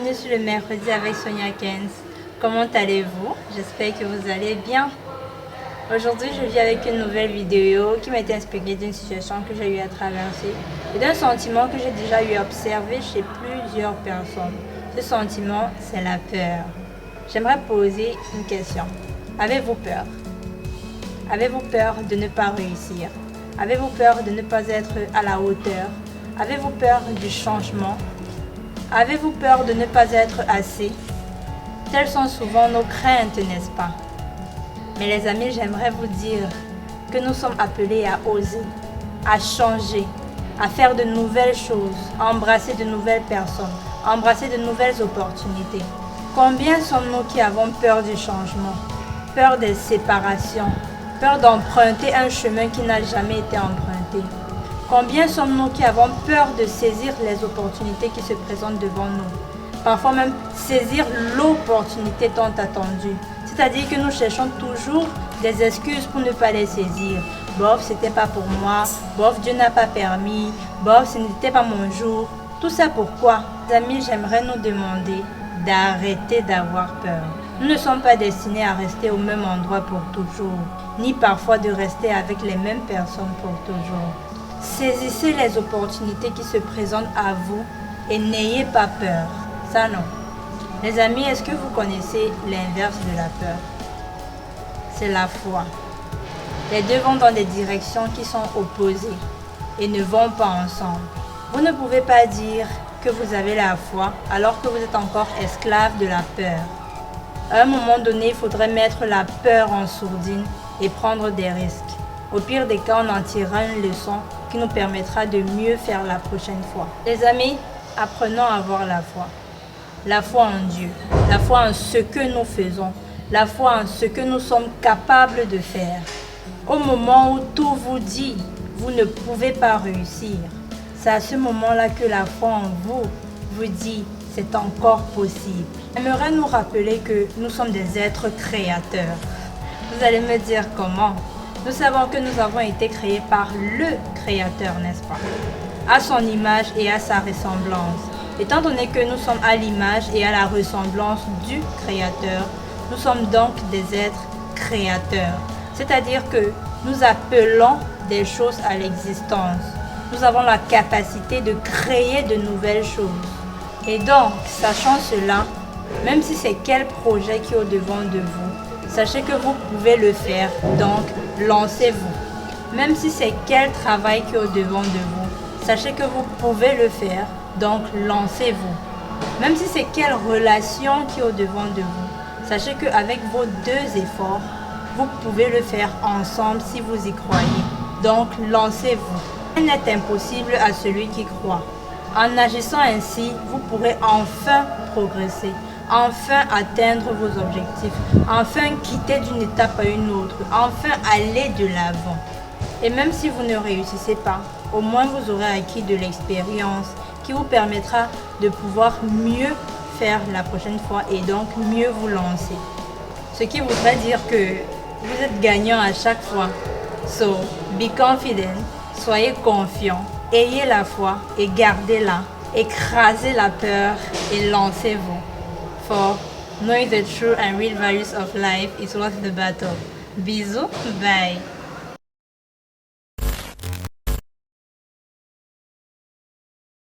bienvenue sur le mercredi avec Sonia Kens. Comment allez-vous? J'espère que vous allez bien. Aujourd'hui, je viens avec une nouvelle vidéo qui m'a été inspirée d'une situation que j'ai eu à traverser et d'un sentiment que j'ai déjà eu à observer chez plusieurs personnes. Ce sentiment, c'est la peur. J'aimerais poser une question. Avez-vous peur? Avez-vous peur de ne pas réussir? Avez-vous peur de ne pas être à la hauteur? Avez-vous peur du changement? Avez-vous peur de ne pas être assez? Telles sont souvent nos craintes, n'est-ce pas? Mais les amis, j'aimerais vous dire que nous sommes appelés à oser, à changer, à faire de nouvelles choses, à embrasser de nouvelles personnes, à embrasser de nouvelles opportunités. Combien sommes-nous qui avons peur du changement, peur des séparations, peur d'emprunter un chemin qui n'a jamais été emprunté? Combien sommes-nous qui avons peur de saisir les opportunités qui se présentent devant nous? Parfois même saisir l'opportunité tant attendue. C'est-à-dire que nous cherchons toujours des excuses pour ne pas les saisir. Bof, c'était pas pour moi. Bof, Dieu n'a pas permis. Bof, ce n'était pas mon jour. Tout ça pourquoi? Amis, j'aimerais nous demander d'arrêter d'avoir peur. Nous ne sommes pas destinés à rester au même endroit pour toujours, ni parfois de rester avec les mêmes personnes pour toujours. Saisissez les opportunités qui se présentent à vous et n'ayez pas peur. Ça non. Les amis, est-ce que vous connaissez l'inverse de la peur? C'est la foi. Les deux vont dans des directions qui sont opposées et ne vont pas ensemble. Vous ne pouvez pas dire que vous avez la foi alors que vous êtes encore esclave de la peur. À un moment donné, il faudrait mettre la peur en sourdine et prendre des risques. Au pire des cas, on en tirera une leçon qui nous permettra de mieux faire la prochaine fois. Les amis, apprenons à avoir la foi. La foi en Dieu, la foi en ce que nous faisons, la foi en ce que nous sommes capables de faire. Au moment où tout vous dit, vous ne pouvez pas réussir, c'est à ce moment-là que la foi en vous vous dit, c'est encore possible. J'aimerais nous rappeler que nous sommes des êtres créateurs. Vous allez me dire comment? Nous savons que nous avons été créés par le Créateur, n'est-ce pas? À son image et à sa ressemblance. Étant donné que nous sommes à l'image et à la ressemblance du Créateur, nous sommes donc des êtres créateurs. C'est-à-dire que nous appelons des choses à l'existence. Nous avons la capacité de créer de nouvelles choses. Et donc, sachant cela, même si c'est quel projet qui est au-devant de vous, sachez que vous pouvez le faire, donc lancez-vous. Même si c'est quel travail qui est au-devant de vous, sachez que vous pouvez le faire, donc lancez-vous. Même si c'est quelle relation qui est au-devant de vous, sachez qu'avec vos deux efforts, vous pouvez le faire ensemble si vous y croyez. Donc lancez-vous. Rien n'est impossible à celui qui croit. En agissant ainsi, vous pourrez enfin progresser, enfin atteindre vos objectifs, enfin quitter d'une étape à une autre, enfin aller de l'avant. Et même si vous ne réussissez pas, au moins vous aurez acquis de l'expérience qui vous permettra de pouvoir mieux faire la prochaine fois et donc mieux vous lancer. Ce qui voudrait dire que vous êtes gagnant à chaque fois. So, be confident, soyez confiant, ayez la foi et gardez-la. Écrasez la peur et lancez-vous. For knowing the true and real values of life is worth the battle. Bisous, bye.